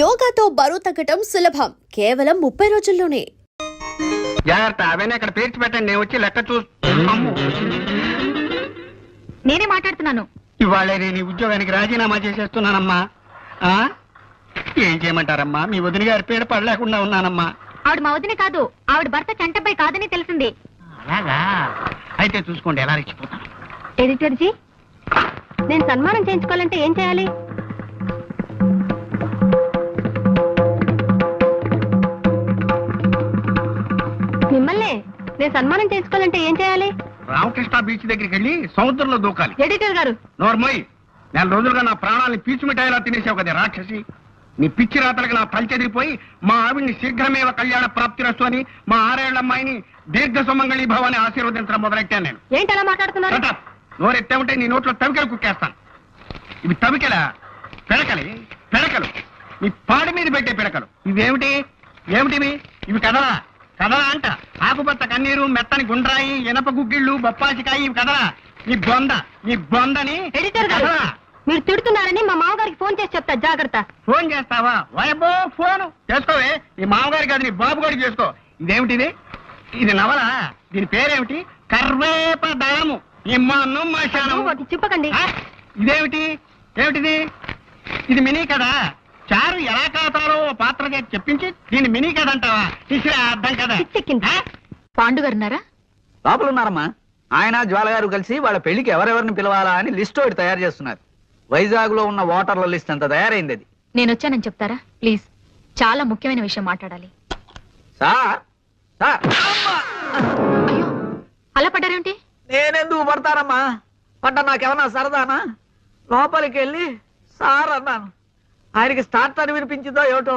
యోగాతో బరువు తగ్గటం సులభం, కేవలం 30 రోజుల్లోనే. జాగ్రత్త, అవన్నీ అక్కడ పేర్చి పెట్టండి, నేను వచ్చి లెక్క చూస్తాను. నేనే మాట్లాడుతున్నాను. ఇవాళ నేను ఈ ఉద్యోగానికి రాజీనామా చేసేస్తున్నానమ్మా. ఏం చేయమంటారమ్మా, మీ వదిన గారి పేరు పడలేకుండా ఉన్నానమ్మా. ఆవిడ మా వదిన కాదు, ఆవిడ భర్త చంటబ్బాయి కాదని తెలిసింది. అలాగా అయితే చూసుకోండి, ఎలా రెచ్చిపోతాను. ఎడిటర్ జీ, నేను సన్మానం చేయించుకోవాలంటే ఏం చేయాలి? మిమ్మల్ని నేను సన్మానం చేయించుకోవాలంటే ఏం చేయాలి? రామకృష్ణ బీచ్ దగ్గరికి వెళ్ళి సముద్రంలో దూకాలి. ఎడిటర్ గారు, నోర్మోయ్, 4 రోజులుగా నా ప్రాణాలని పీచు మిఠాయిలా తినేసావు కదా రాక్షసి. నీ పిచ్చి రాతలకు నా తలచెదిరిపోయి మా ఆవిడ్ని శీఘ్రమేవ కళ్యాణ ప్రాప్తిరస్తు అని, మా 6 ఏళ్ల అమ్మాయిని దీర్ఘ సుమంగళి భవాన్ని ఆశీర్వదించడం మొదలెట్టాను నేను. ఏంటి అలా మాట్లాడుతున్నారు? నోరెత్తే ఉంటే నీ నోట్లో తవికలు కుక్కేస్తాను. ఇవి తవికలా? పెడకలు, నీ పాడి మీద పెట్టే పిడకలు. ఇవేమిటి? ఏమిటివి? ఇవి కదలా అంట. ఆకుపచ్చ కన్నీరు, మెత్తని గుండ్రాయి, ఇనప గుగ్గిళ్ళు, బొప్పాసికాయి, ఇవి కదలా. నీ బొందని. ఎడిటర్ గారు, మీరు తిడుతున్నారని మా మామగారికి ఫోన్ చేసి చెప్తా, జాగ్రత్త. ఫోన్ చేస్తావా? వాయబ్బో, ఫోన్ చేసుకోవే. ఈ మామగారికి కాదు, నీ బాబు గారికి చేసుకో. ఇదేమిటిది? ఇది నవల. దీని పేరేమిటి? కర్వేపదాము. ఇమ్మాను మాశాను. చెప్పకండి. ఏమిటిది? ఇది మినీ కదా. చారు ఎలా కాతారో పాత్ర చేసి చెప్పించి దీన్ని మినీ కథ అంటావా? ఇసిరా అర్థం కదా. పాండు గారున్నారా? లోపల ఉన్నారమ్మా. ఆయన జ్వాల గారు కలిసి వాళ్ళ పెళ్లికి ఎవరెవరిని పిలవాలా అని లిస్ట్ ఒకటి తయారు చేస్తున్నారు. వైజాగ్ లో ఉన్న ఓటర్ల లిస్ట్ అంతా తయారైంది. అది నేను వచ్చానని చెప్తారా ప్లీజ్? చాలా ముఖ్యమైన విషయం మాట్లాడాలి. సార్ అయ్యో, అలా పడ్డారేంటి? నేనెందుకు పడతానమ్మా? పడ్డ నాకేమన్నా సరదానా? లోపలికి వెళ్ళి సార్ అన్నాను. ఆయనకి స్టార్ట్ అని వినిపించిందో ఏమిటో,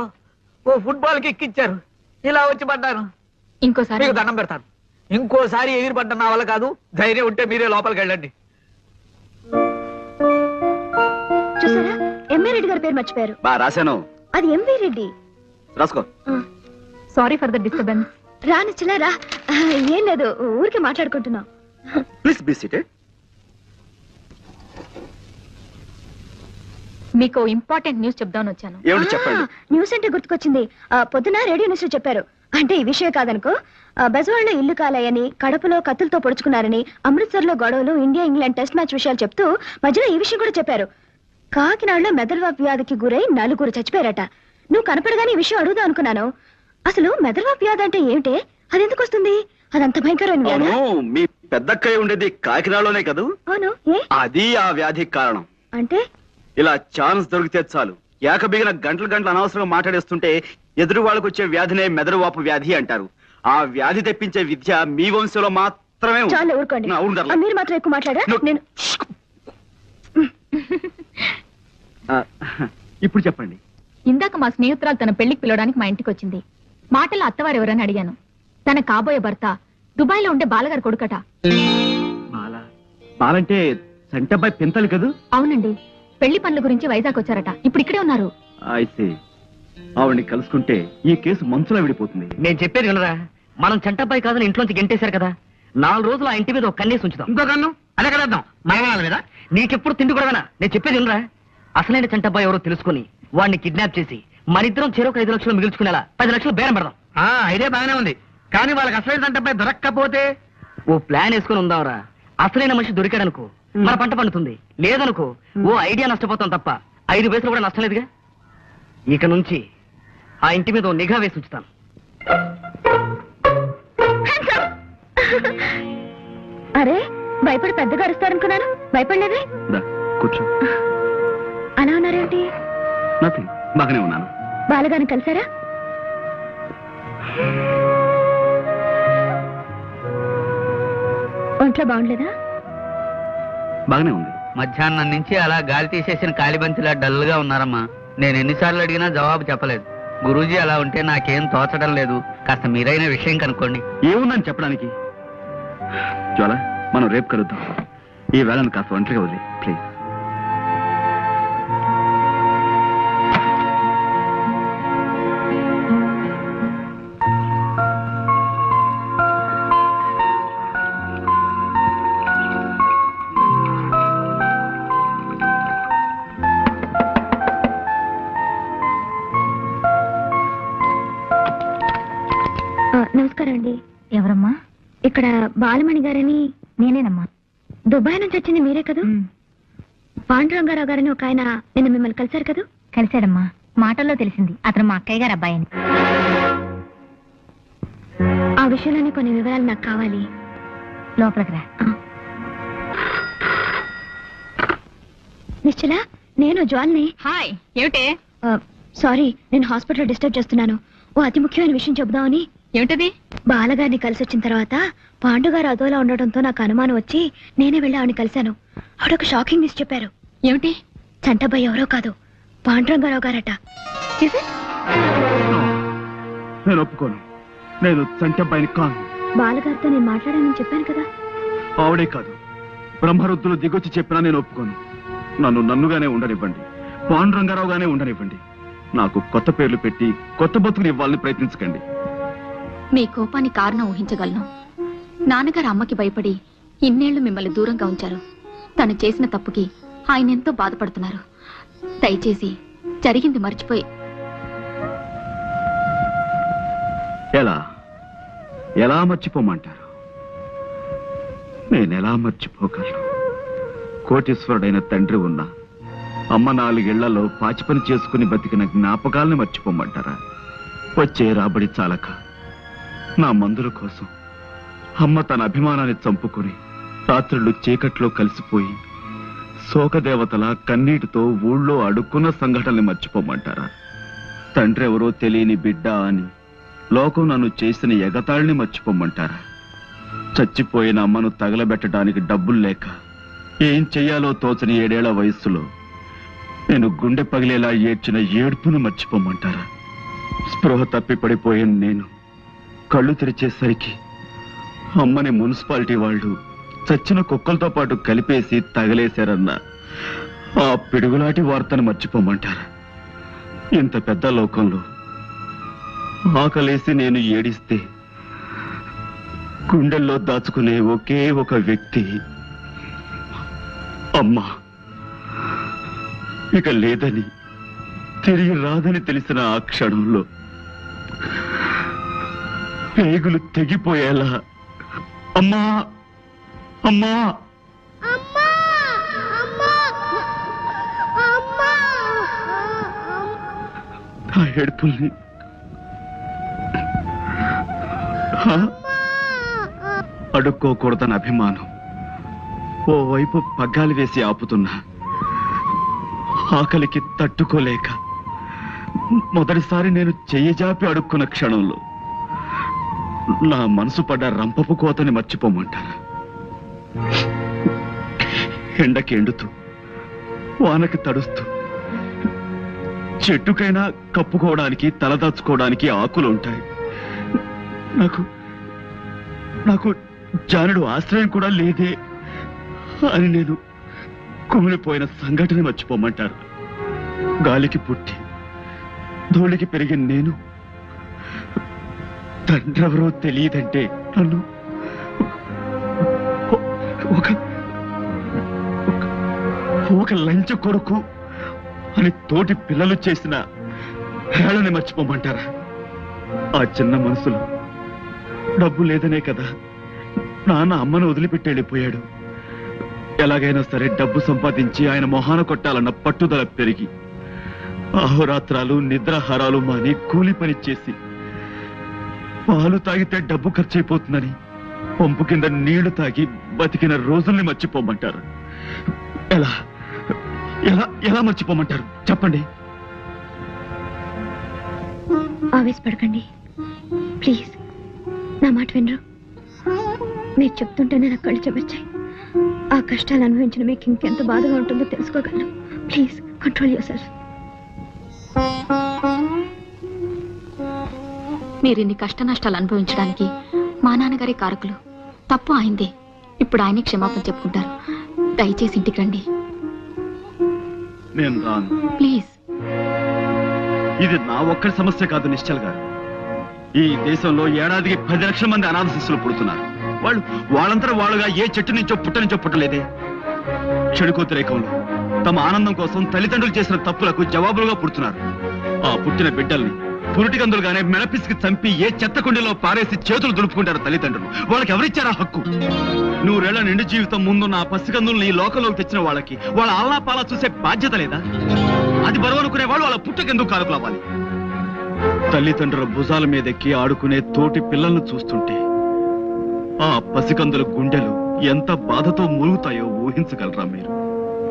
ఓ ఫుట్బాల్ కిక్ ఇచ్చారు. ఇలా వచ్చి పడ్డాను. ఇంకోసారి మీకు దండం పెడతాను. ఇంకోసారి ఎగిరి పడ్డ నా వల్ల కాదు. ధైర్యం ఉంటే మీరే లోపలికి వెళ్ళండి. చూసారా, ఎంవి రెడ్డి గారి పేరు మర్చిపోయారు. రాశాను. అది ఎంవి రెడ్డి. రాసుకో. Sorry for the disturbance. రానిచ్చలేరా? ఏం లేదు, ఊరికే మాట్లాడుకుంటున్నాం. Please be seated. మీకు ఇంపార్టెంట్ న్యూస్ చెప్దామని వచ్చాను. ఏమిటి చెప్పండి. న్యూస్ అంటే గుర్తుకొచ్చింది. పొద్దున రేడియో న్యూస్ లో చెప్పారు. అంటే ఈ విషయం కాదనుకో. బెజవాడలో ఇల్లు కాలాయని, కడపలో కత్తులతో పొడుచుకున్నారని, అమృత్సర్ లో గొడవలు, ఇండియా ఇంగ్లాండ్ టెస్ట్ మ్యాచ్ విషయాలు చెప్తూ మధ్యలో ఈ విషయం కూడా చెప్పారు. కాకినాడలో మెదడువాపు వ్యాధికి గురై 4 చచ్చిపోయారట. నువ్వు కనపడగానే ఈ విషయం అడుగుదాం అనుకున్నాను. అసలు మెదడువాపు వ్యాధి అంటే ఏమిటే? అది ఎందుకు వస్తుంది? అదంత భయంకరమైన వ్యాధి. మీ పెద్దక్కయ్య ఉండేది కాకినాడలోనే కదూ? అవును. ఏ అది ఆ వ్యాధికి కారణం. అంటే ఇలా ఛాన్స్ దొరికితే చాలు, ఏకబిగిన గంటలు అనవసరంగా మాట్లాడేస్తుంటే ఎదురు వాళ్ళకు వచ్చే వ్యాధినే మెదడువాపు వ్యాధి అంటారు. ఆ వ్యాధి తెప్పించే విద్య మీ వంశంలో మాత్రమే ఉంది. చాలా ఊరుకోండి. మీరు మాత్రం ఎక్కువ మాట్లాడా? నేను ఇప్పుడు చెప్పండి. ఇందాక మా స్నేహితురాలు తన పెళ్లికి పిలవడానికి మా ఇంటికి వచ్చింది. మాటల్లో అత్తవారు ఎవరని అడిగాను. తన కాబోయే భర్త దుబాయ్ లో ఉండే బాలగారు కొడుకట. బాలంటే సంటబ్బాయి పెంతలు కదూ? అవునండి, పెళ్లి పనుల గురించి వైజాగ్ వచ్చారట. ఇప్పుడు ఇక్కడే ఉన్నారు. అయితే ఆవిడ్ని కలుసుకుంటే ఈ కేసు మంచులో విడిపోతుంది. నేను చెప్పేది వినరా? మనం చంటబ్బాయి కాదని ఇంట్లోంచి గెంటేశారు కదా. 4 రోజులు ఆ ఇంటి మీద ఒక కన్నేసి ఉంచుదాం. ఇంకో కన్ను అదే కదేద్దాం. మరణాల మీద నీకెప్పుడు తిండి కూడా నేను చెప్పేది వినరా? అసలైన చంటబ్బాయి ఎవరో తెలుసుకుని వాడిని కిడ్నాప్ చేసి మనిద్దరం చెరొక 5 లక్షలు మిగుల్చుకునేలా 10 లక్షలు బేరం పెడదాం. ఇదే బాగానే ఉంది. కానీ వాళ్ళకి అసలైన చంటబ్బాయి దొరక్కపోతే ఓ ప్లాన్ వేసుకుని ఉందాంరా. అసలైన మనిషి దొరికాడనుకో మన పంట పండుతుంది. లేదనుకో ఓ ఐడియా నష్టపోతాం తప్ప 5 పైసలు కూడా నష్టం లేదుగా. ఇక నుంచి ఆ ఇంటి మీద ఓ నిఘా వేసి ఉంచుతాను. అరే, భయపడి పెద్దగా అరుస్తారనుకున్నాను. భయపడలేదే? కూర్చో. అలా ఉన్నారేంటి? నథింగ్, బాగానే ఉన్నాను. బాలగారిని కలిసారా? ఒంట్లో బాగుండలేదా? బాగానే ఉంది. మధ్యాహ్నం నుంచి అలా గాలి తీసేసిన కాలిబంతిలా డల్ గా ఉన్నారమ్మా. నేను ఎన్నిసార్లు అడిగినా జవాబు చెప్పలేదు. గురూజీ అలా ఉంటే నాకేం తోచడం లేదు. కాస్త మీరైన విషయం కనుక్కోండి. ఏముందని చెప్పడానికి? జ్వాల, మనం రేపు కలుద్దాం. ఈ వేళను కాస్త ఒంటరిగా వదిలే ప్లీజ్. నమస్కారం అండి. ఎవరమ్మా? ఇక్కడ బాలమణి గారని. నేనేనమ్మా. దుబాయ్ నుంచి వచ్చింది మీరే కదా? పాండురంగారావు గారని ఒక ఆయన నిన్న మిమ్మల్ని కలిశారు కదా? కలిశాడమ్మా. మాటల్లో తెలిసింది అతను మా అక్కయ్య గారు అబ్బాయి అని. ఆ విషయంలోనే కొన్ని వివరాలు నాకు కావాలి. లోపలికి రా. నిశ్చల, నేను జ్వాల్ని. హాయ్. ఏమిటే? సారీ, నేను హాస్పిటల్లో డిస్టర్బ్ చేస్తున్నాను. ఓ అతి ముఖ్యమైన విషయం చెబుదామని. ఏమిటది? బాలగారిని కలిసి వచ్చిన తర్వాత పాండుగారు అదోలా ఉండటంతో నాకు అనుమానం వచ్చి నేనే వెళ్ళి ఆవిడని కలిశాను. ఆవిడొక షాకింగ్ న్యూస్ చెప్పారు. ఏమిటి? చంటబ్బాయి ఎవరో కాదు, పాండురంగారావు గారట. నేను ఒప్పుకోను. నేను చంటబ్బాయిని కాను. బాలగారితో నేను మాట్లాడానని చెప్పాను కదా. ఆవిడే కాదు, బ్రహ్మరుద్దులు దిగొచ్చి చెప్పినా నేను ఒప్పుకోను. నన్నుగానే ఉండనివ్వండి, పాండురంగారావుగానే ఉండనివ్వండి. నాకు కొత్త పేర్లు పెట్టి కొత్త బతుకుని ఇవ్వాలని ప్రయత్నించకండి. మీ కోపానికి కారణం ఊహించగలను. నాన్నగారు అమ్మకి భయపడి ఇన్నేళ్లు మిమ్మల్ని దూరంగా ఉంచారు. తను చేసిన తప్పుకి ఆయన ఎంతో బాధపడుతున్నారు. దయచేసి జరిగింది మర్చిపోయి. ఎలా మర్చిపోమంటారు? నేనెలా మర్చిపోగలను? కోటీశ్వరుడైన తండ్రి ఉన్న అమ్మ 4 ఏళ్లలో పాచి పని చేసుకుని బతికిన జ్ఞాపకాలను మర్చిపోమంటారా? వచ్చే రాబడి చాలక నా మందుల కోసం అమ్మ తన అభిమానాన్ని చంపుకొని రాత్రులు చీకట్లో కలిసిపోయి శోకదేవతల కన్నీటితో ఊళ్ళో అడుక్కున్న సంఘటనల్ని మర్చిపోమంటారా? తండ్రి ఎవరో తెలియని బిడ్డ అని లోకం నన్ను చేసిన ఎగతాళిని మర్చిపోమంటారా? చచ్చిపోయిన అమ్మను తగలబెట్టడానికి డబ్బులు లేక ఏం చెయ్యాలో తోచని 7 ఏళ్ల వయస్సులో నేను గుండె పగిలేలా ఏడ్చిన ఏడుపును మర్చిపోమంటారా? స్పృహ తప్పి పడిపోయిన నేను కళ్ళు తెరిచేసరికి అమ్మని మున్సిపాలిటీ వాళ్ళు చచ్చిన కుక్కలతో పాటు కలిపేసి తగలేశారన్న ఆ పిడుగులాంటి వార్తను మర్చిపోమంటారా? ఇంత పెద్ద లోకంలో ఆకలేసి నేను ఏడిస్తే గుండెల్లో దాచుకునే ఒకే ఒక వ్యక్తి అమ్మ ఇక లేదని, తిరిగి రాదని తెలిసిన ఆ క్షణంలో పేగులు తెగిపోయేలా అమ్మా అమ్మా ఆ ఏడుపుల్ని అడుక్కోకూడదని అభిమానం ఓవైపు పగ్గాలు వేసి ఆపుతున్నా ఆకలికి తట్టుకోలేక మొదటిసారి నేను చెయ్యి జాపి అడుక్కున్న క్షణంలో నా మనసు పడ్డ రంపపు కోతని మర్చిపోమంటారా? ఎండకి ఎండుతూ వానకి తడుస్తూ చెట్టుకైనా కప్పుకోవడానికి తలదాచుకోవడానికి ఆకులు ఉంటాయి. నాకు జానుడు ఆశ్రయం కూడా లేదే అని నేను కుమిలిపోయిన సంఘటన మర్చిపోమంటారు. గాలికి పుట్టి ధూళికి పెరిగిన నేను తండ్రెవరో తెలియదంటే నన్ను ఒక లంచ కొడుకు అని తోటి పిల్లలు చేసిన హేళని మర్చిపోమంటారా? ఆ చిన్న మనసులో డబ్బు లేదనే కదా నాన్న అమ్మను వదిలిపెట్టి వెళ్ళిపోయాడు. ఎలాగైనా సరే డబ్బు సంపాదించి ఆయన మొహాన కొట్టాలన్న పట్టుదల పెరిగి అహోరాత్రాలు నిద్రాహారాలు మాని కూలి పని చేసి పాలు తాగితే డబ్బు ఖర్చయిపోతుందని పంపు కింద నీళ్లు తాగి బతికిన రోజుల్ని మర్చిపోమంటారు. ఎలా ఎలా ఎలా మర్చిపోమంటారు చెప్పండి? ఆవేశపడకండి ప్లీజ్. నా మాట వినరు. మీరు చెప్తుంటేనే నాకు కళ్ళు చెమర్చాయి. ఆ కష్టాలు అనుభవించిన మీకు ఇంకెంత బాధగా ఉంటుందో తెలుసుకోగలను. ప్లీజ్ కంట్రోల్ యువర్ సెల్ఫ్. మీరు ఇన్ని కష్ట నష్టాలు అనుభవించడానికి మా నాన్నగారి కారకులు. తప్పు ఆయనదే. ఇప్పుడు ఆయనే క్షమాపణ చెప్పుకుంటారు. దయచేసి ఇంటికి రండి నేను రాను. ప్లీజ్. ఇది నా ఒక్కరి సమస్య కాదు నిశ్చల్ గారు. ఈ దేశంలో ఏడాదికి 10 లక్షల మంది అనాథ శిశువులు పుడుతున్నారు. వాళ్ళంతా వాళ్ళుగా ఏ చెట్టు నుంచో పుట్ట నుంచో పుట్టలేదే. చెడుకోతిరేకంలో తమ ఆనందం కోసం తల్లిదండ్రులు చేసిన తప్పులకు జవాబులుగా పుడుతున్నారు. ఆ పుట్టిన బిడ్డల్ని పురిటికందులుగానే మెడపిసికి చంపి ఏ చెత్త కుండీలో పారేసి చేతులు దులుపుకుంటారు తల్లిదండ్రులు. వాళ్ళకి ఎవరిచ్చారా హక్కు? 100 ఏళ్ల నిండు జీవితం ముందున్న ఆ పసికందుల్ని ఈ లోకంలోకి తెచ్చిన వాళ్ళకి వాళ్ళ ఆలనాపాలా చూసే బాధ్యత లేదా? అది బరువు అనుకునే వాళ్ళు వాళ్ళ పుట్టకెందుకు కారుకులు అవ్వాలి? తల్లిదండ్రుల భుజాల మీదెక్కి ఆడుకునే తోటి పిల్లలను చూస్తుంటే ఆ పసికందుల గుండెలు ఎంత బాధతో మూలుగుతాయో ఊహించగలరా మీరు?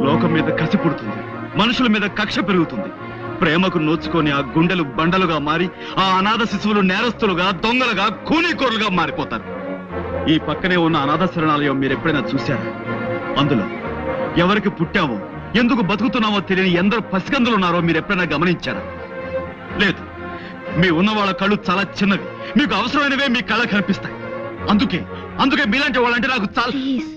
లోకం మీద కసి పుడుతుంది, మనుషుల మీద కక్ష పెరుగుతుంది. ప్రేమకు నోచుకొని ఆ గుండెలు బండలుగా మారి ఆ అనాథ శిశువులు నేరస్తులుగా, దొంగలుగా, కూనీకోరులుగా మారిపోతారు. ఈ పక్కనే ఉన్న అనాథ శరణాలయం మీరు ఎప్పుడైనా చూశారా? అందులో ఎవరికి పుట్టామో, ఎందుకు బతుకుతున్నామో తెలియని ఎందరో పసికందులు ఉన్నారో మీరు ఎప్పుడైనా గమనించారా? లేదు. మీ ఉన్న వాళ్ళ కళ్ళు చాలా చిన్నవి, మీకు అవసరమైనవే మీ కళ్ళ కనిపిస్తాయి. అందుకే మీలాంటి వాళ్ళంటే నాకు చాలా. ప్లీజ్.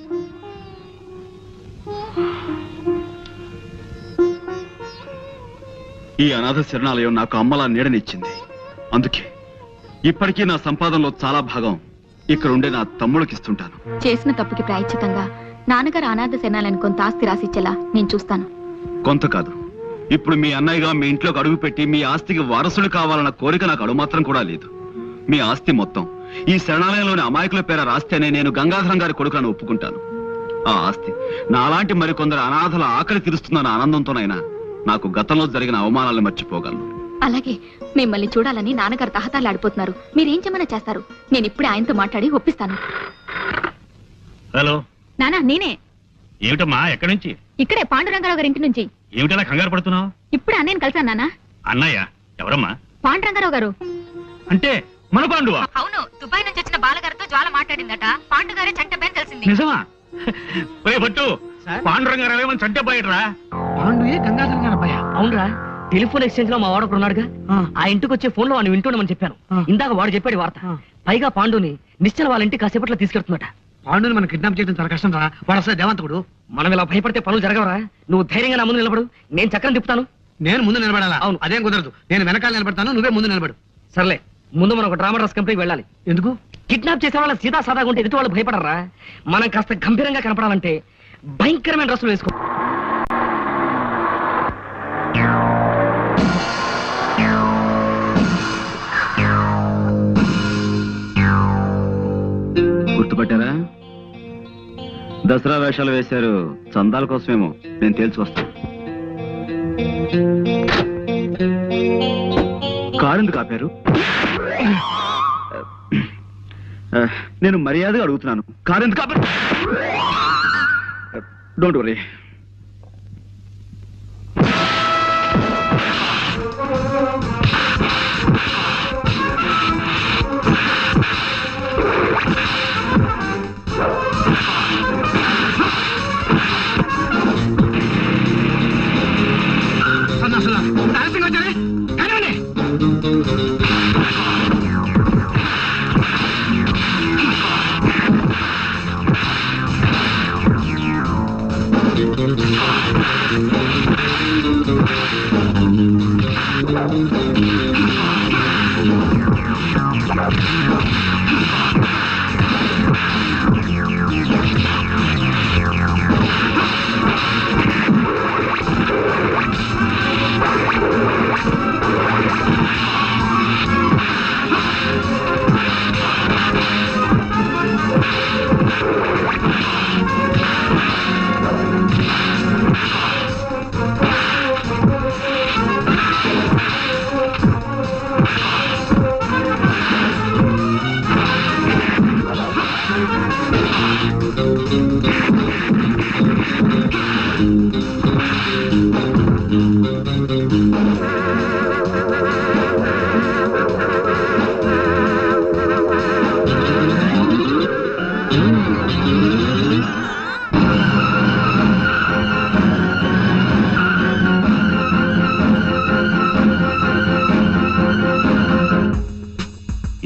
ఈ అనాథ శరణాలయం నాకు అమ్మలా నీడనిచ్చింది. అందుకే ఇప్పటికీ నా సంపాదనలో చాలా భాగం ఇక్కడ ఉండే నా తమ్ముడికి ఇస్తుంటాను. చేసిన తప్పుకి ప్రాయశ్చితంగా నాన్నగారు అనాథ శరణాలను కొంత ఆస్తి రాసిచ్చేలా నేను చూస్తాను. కొంత కాదు, ఇప్పుడు మీ అన్నయ్యగా మీ ఇంట్లోకి అడుగు పెట్టి మీ ఆస్తికి వారసుడు కావాలన్న కోరిక నాకు అడుమాత్రం కూడా లేదు. మీ ఆస్తి మొత్తం ఈ శరణాలయంలోని అమాయకుల పేర రాస్తేనే నేను గంగాధరం గారి కొడుకును ఒప్పుకుంటాను. ఆ ఆస్తి నాలాంటి మరికొందరు అనాథల ఆకలి తీరుస్తుందన్న ఆనందంతోనైనా నాకు గతంలో జరిగిన అవమానాలను మర్చిపోగలను. అలాగే మిమ్మల్ని చూడాలని నాన్నగారు తహతాలాడిపోతున్నారు. మీరేం చేయమన్నా చేస్తారు. నేను ఇప్పుడే ఆయనతో మాట్లాడి ఒప్పిస్తాను. హలో నానా, నేనే. ఏమిటమ్మా, ఎక్కడి నుంచి? ఇక్కడే పాండురంగారావు గారి ఇంటి నుంచి. ఏమిటలా కంగారు పడుతున్నావు? ఇప్పుడే అన్నయ్యని కలిసాను నాన్న. అన్నయ్య ఎవరమ్మా? పాండురంగారావు గారు. అంటే మన పాండువా? అవును, దుబాయ్ నుంచి వచ్చిన బాలగారితో జ్వాల మాట్లాడిందట. పాండుగారే చంటబేని తెలిసింది. నిజమా? పట్టు పాండురంగారావు ఏమని చంటే పోయట్రా? పాండుయే గంగాధర్ గారు అబ్బాయి. అవునరా, టెలిఫోన్ ఎక్స్చేంజ్ లో మా వాడు ఒకడు ఉన్నాడుగా, ఆ ఇంటికి వచ్చే ఫోన్ లో వాడిని వింటుండమని చెప్పాను. ఇందాక వాడు చెప్పాడు ఈ వార్త. పైగా పాండుని నిశ్చల వాళ్ళ ఇంటికి కాసేపట్లో తీసుకెళ్తున్నట. పాండుని మనం కిడ్నాప్ చేయడం చాలా కష్టం రా. వాడు అసలు దేవంతకుడు. మనం ఇలా భయపడితే పనులు జరగవరా? నువ్వు ధైర్యంగా నా ముందు నిలబడు, నేను చక్రం తిప్పుతాను. నేను ముందు నిలబడాలా? అవును. అదేం కుదరదు. నేను వెనకాల నిలబడతాను, నువ్వే ముందు నిలబడు. సర్లే, ముందు మనం ఒక డ్రామా డ్రెస్ కంపెనీకి వెళ్ళాలి. ఎందుకు? కిడ్నాప్ చేసే వాళ్ళ సీదా సాదాగా ఉంటే ఎదుటి వాళ్ళు భయపడరా? మనం కాస్త గంభీరంగా కనపడాలంటే భయంకరమైన డ్రెస్సులు వేసుకో. గుర్తుపట్టారా? దసరా వేషాలు వేశారు, చందాల కోసమేమో. నేను తేల్చుకొస్తాను. కారు ఎందుకు ఆపారు? నేను మర్యాదగా అడుగుతున్నాను, కారు ఎందుకు ఆపారు? Don't worry.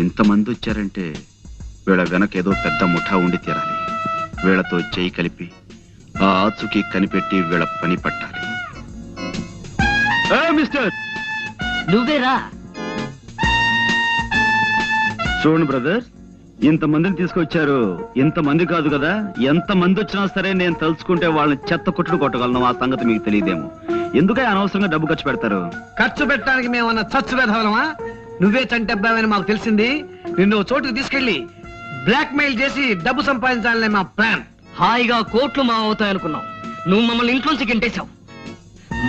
ఇంతమంది వచ్చారంటే వీళ్ళ వెనక ఏదో పెద్ద ముఠా ఉండి తీరాలి. వీళ్ళతో చేయి కలిపి ఆ ఆచుకి కనిపెట్టి వీళ్ళ పని పట్టాలి. మిస్టర్, నువ్వేరా? చూడండి బ్రదర్, ఇంతమందిని తీసుకొచ్చారు. ఇంతమంది కాదు కదా, ఎంతమంది వచ్చినా సరే నేను తలుచుకుంటే వాళ్ళని చెత్త కొట్టుడు కొట్టగలను. ఆ సంగతి మీకు తెలియదేమో. ఎందుకే అనవసరంగా డబ్బు ఖర్చు పెడతారు? ఖర్చు పెట్టడానికి మేమన్నా చచ్చు వెధవలమా? నువ్వే చంటబ్బావని మాకు తెలిసింది. నిన్ను ఓ చోటుకు తీసుకెళ్లి బ్లాక్ మెయిల్ చేసి డబ్బు సంపాదించాలనే మా ప్లాన్. హాయిగా కోట్లు మా అవుతాయనుకున్నావు. నువ్వు మమ్మల్ని ఇంట్లోంచి గెంటేశావు.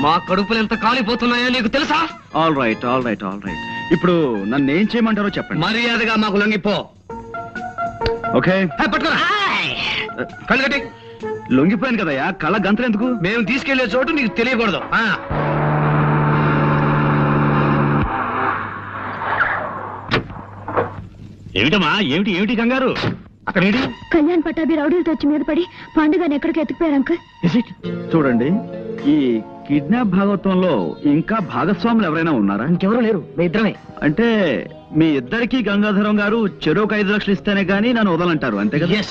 మా కడుపులు ఎంత కాలిపోతున్నాయో నీకు తెలుసా? All right all right all right. ఇప్పుడు నన్ను ఏం చేయమంటారో చెప్పండి. మర్యాదగా మాకు లొంగిపో. ఓకే, పట్టుకోరా, కళ్ళు కట్టి. లొంగిపోయాను కదయ్యా, కళ్ళ గంతలు ఎందుకు? మేము తీసుకెళ్లే చోటు నీకు తెలియకూడదు. ఏమిటమ్మా, ఏమిటి ఏమిటి కంగారు? అక్కడేంటి? కళ్యాణ్ పట్టాభి రౌడీలతో వచ్చి మీద పడి పాండుగాని ఎక్కడికి ఎత్తుకుపోయారు అంకుల్. చూడండి, ఈ కిడ్నాప్ భాగవతంలో ఇంకా భాగస్వాములు ఎవరైనా ఉన్నారా? ఇంకెవరూ లేరు, మీ ఇద్దరమే. అంటే మీ ఇద్దరికి గంగాధరం గారు చెరోకు 5 లక్షలు ఇస్తేనే గానీ నన్ను వదలంటారు, అంతే కదా?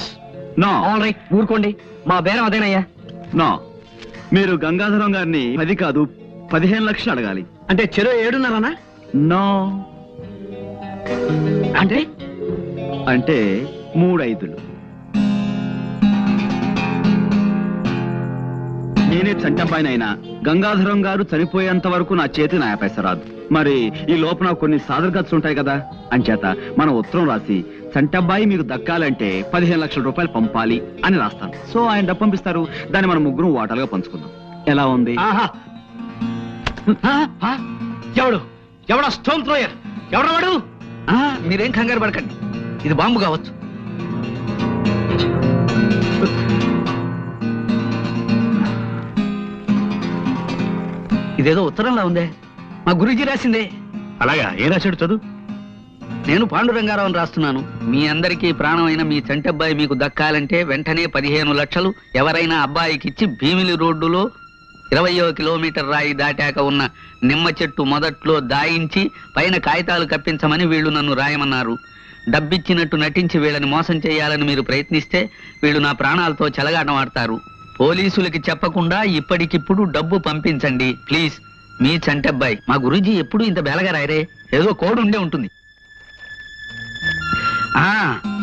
నో. ఆల్ రైట్, ఊరుకోండి. మా బేరం అదేనయ్యా. నో, మీరు గంగాధరం గారిని 10 కాదు 15 లక్షలు అడగాలి. అంటే చెరో 7.5. నో, అంటే అంటే 3 5లు. నేనే చంటబ్బాయినైనా గంగాధరం గారు చనిపోయేంత వరకు నా చేతి నా పైస రాదు. మరి ఈ లోపల కొన్ని సాదర ఖర్చులు ఉంటాయి కదా, అంచేత మనం ఉత్తరం రాసి చంటబ్బాయి మీకు దక్కాలంటే 15 లక్షల రూపాయలు పంపాలి అని రాస్తాను. సో ఆయన డబ్బు పంపిస్తారు, దాన్ని మనం ముగ్గురు వాటాలుగా పంచుకుందాం. ఎలా ఉంది? ఎవడా స్టోన్ థ్రోయర్? ఎవడా వాడు? మీరేం కంగారు పడకండి, ఇది బాంబు కావచ్చు. ఇదేదో ఉత్తరంలా ఉందే, మా గురూజీ రాసిందే. అలాగా, ఏ రాశాడు చదువు? నేను పాండురంగారావుని రాస్తున్నాను. మీ అందరికీ ప్రాణమైన మీ చంటబ్బాయి మీకు దక్కాలంటే వెంటనే 15 లక్షలు ఎవరైనా అబ్బాయికిచ్చి భీమిలి రోడ్డులో 20వ కిలోమీటర్ రాయి దాటాక ఉన్న నిమ్మ చెట్టు మొదట్లో దాయించి పైన కాగితాలు కప్పించమని వీళ్ళు నన్ను రాయమన్నారు. డబ్బిచ్చినట్టు నటించి వీళ్ళని మోసం చేయాలని మీరు ప్రయత్నిస్తే వీళ్ళు నా ప్రాణాలతో చెలగాటం ఆడతారు. పోలీసులకి చెప్పకుండా ఇప్పటికిప్పుడు డబ్బు పంపించండి ప్లీజ్. మీ చంటబ్బాయి. మా గురూజీ ఎప్పుడు ఇంత బేలగా రాయరే, ఏదో కోడ్ ఉండే ఉంటుంది.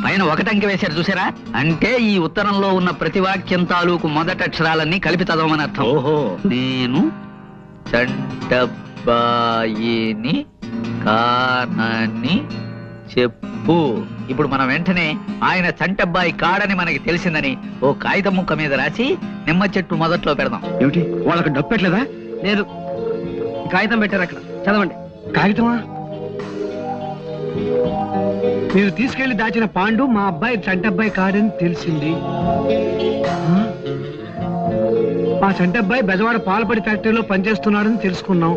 పైన 1 అంకె వేశారు చూసారా? అంటే ఈ ఉత్తరంలో ఉన్న ప్రతి వాక్యం తాలూకు మొదటి అక్షరాలన్నీ కలిపి చదవమని అర్థం. ఓహో. నేను చంటబ్బాయిని కానని చెప్పు. ఇప్పుడు మనం వెంటనే ఆయన చంటబ్బాయి కాడని మనకి తెలిసిందని ఓ కాగితం ముక్క మీద రాసి నిమ్మ చెట్టు మొదట్లో పెడదాం. ఏమిటి, వాళ్ళకి డబ్బు పెట్టలేదా? లేదు, కాగితం పెట్టారు అక్కడ, చదవండి. కాగితమా? మీరు తీసుకెళ్లి దాచిన పాండు మా అబ్బాయి చంటబ్బాయి కాడని తెలిసింది. మా చంటబ్బాయి బెజవాడ పాలపడి ఫ్యాక్టరీలో పనిచేస్తున్నాడని తెలుసుకున్నాం.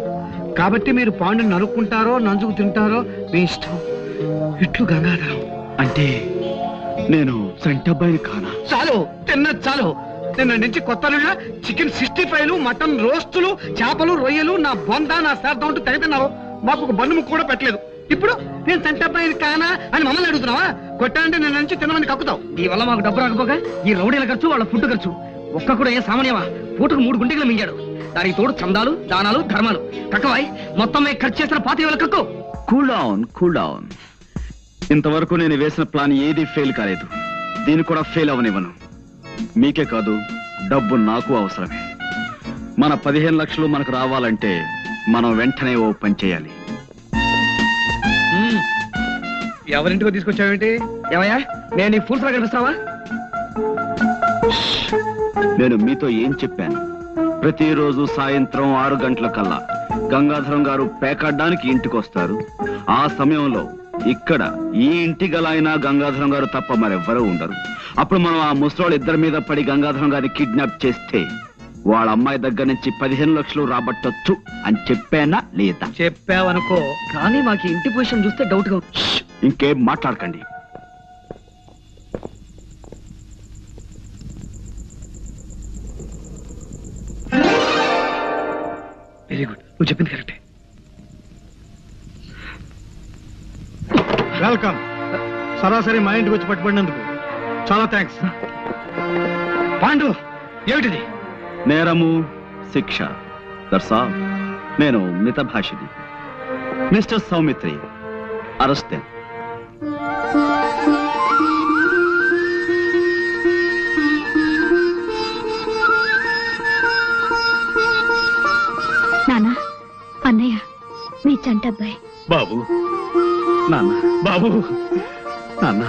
కాబట్టి మీరు పాండుని నరుక్కుంటారో నంజుకు తింటారో మీ ఇష్టం. ఇట్లు గంగాధరం. అంటే నేను చంటబ్బాయిని కానా? చాలు, తిన్నది చాలు. నిన్న నుంచి కొత్తలుగా చికెన్ 65, మటన్ రోస్టులు, చేపలు, రొయ్యలు, నా బొంద, నా శార్థం అంటూ తెగతిన్నావు. మాకు ఒక బండు ముక్క కూడా పెట్టలేదు. ఇప్పుడు నేను చంటబ్బాయిని కానా అని మమ్మల్ని అడుగుతున్నావా? కొట్టాలంటే నిన్న నుంచి తినమని కక్కుతావు. ఈ వల్ల మాకు డబ్బు రాకపోగా ఈ రౌడీల ఖర్చు, వాళ్ళ ఫుడ్ ఖర్చు ఒక్క కూడా ఏ సామాన్యమా? పూటకు 3 గుంటెలు మింగాడు. దానికి తోడు చందాలు, దానాలు, ధర్మాలు కక్కవాయి. మొత్తం ఖర్చు చేసిన 25,000 కక్కు. Cool down, cool down. ఇంతవరకు నేను వేసిన ప్లాన్ ఏది ఫెయిల్ కాలేదు. దీన్ని కూడా ఫెయిల్ అవనివ్వను. మీకే కాదు, డబ్బు నాకు అవసరమే. మన 15 లక్షలు మనకు రావాలంటే మనం వెంటనే ఓ పని చేయాలి. ఎవరింటికో తీసుకొచ్చావేంటి? ఏమయ్యా, నేను నీకు ఫుల్స్ లా కనిపిస్తావా? నేను మీతో ఏం చెప్పాను? ప్రతిరోజు సాయంత్రం 6 గంటలకల్లా గంగాధరం గారు పేకాడడానికి ఇంటికి వస్తారు. ఆ సమయంలో ఇక్కడ ఈ ఇంటి గలైనా గంగాధరం గారు తప్ప మరెవ్వరూ ఉండరు. అప్పుడు మనం ఆ ముసలోళ్ళ ఇద్దరి మీద పడి గంగాధరం గారిని కిడ్నాప్ చేస్తే వాళ్ళ అమ్మాయి దగ్గర నుంచి 15 లక్షలు రాబట్టొచ్చు అని చెప్పానా లేదా? చెప్పావనుకో. కానీ మాకు ఇంటి పొజిషన్ చూస్తే డౌట్ గా. ఇంకేం మాట్లాడకండి. వెరీ గుడ్, నువ్వు చెప్పింది కరెక్టే. వెల్కమ్. సరాసరి మా ఇంటికి వచ్చి పట్టుబడినందుకు చాలా థ్యాంక్స్. పాండు, ఏమిటిది? నేరము, శిక్ష. That's all. నేను మితభాషిని. Mister Saumitri, arrest. నాన్న, అన్నయ్య, మీ చంటబ్బాయి. బాబు నాన్న, బాబు నాన్న.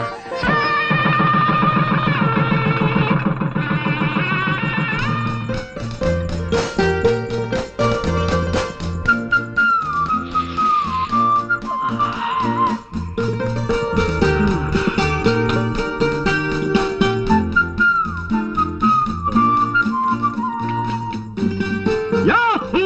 యాహూ!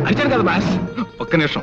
అరిచాను కదా బాస్, ఒక్క నిమిషం.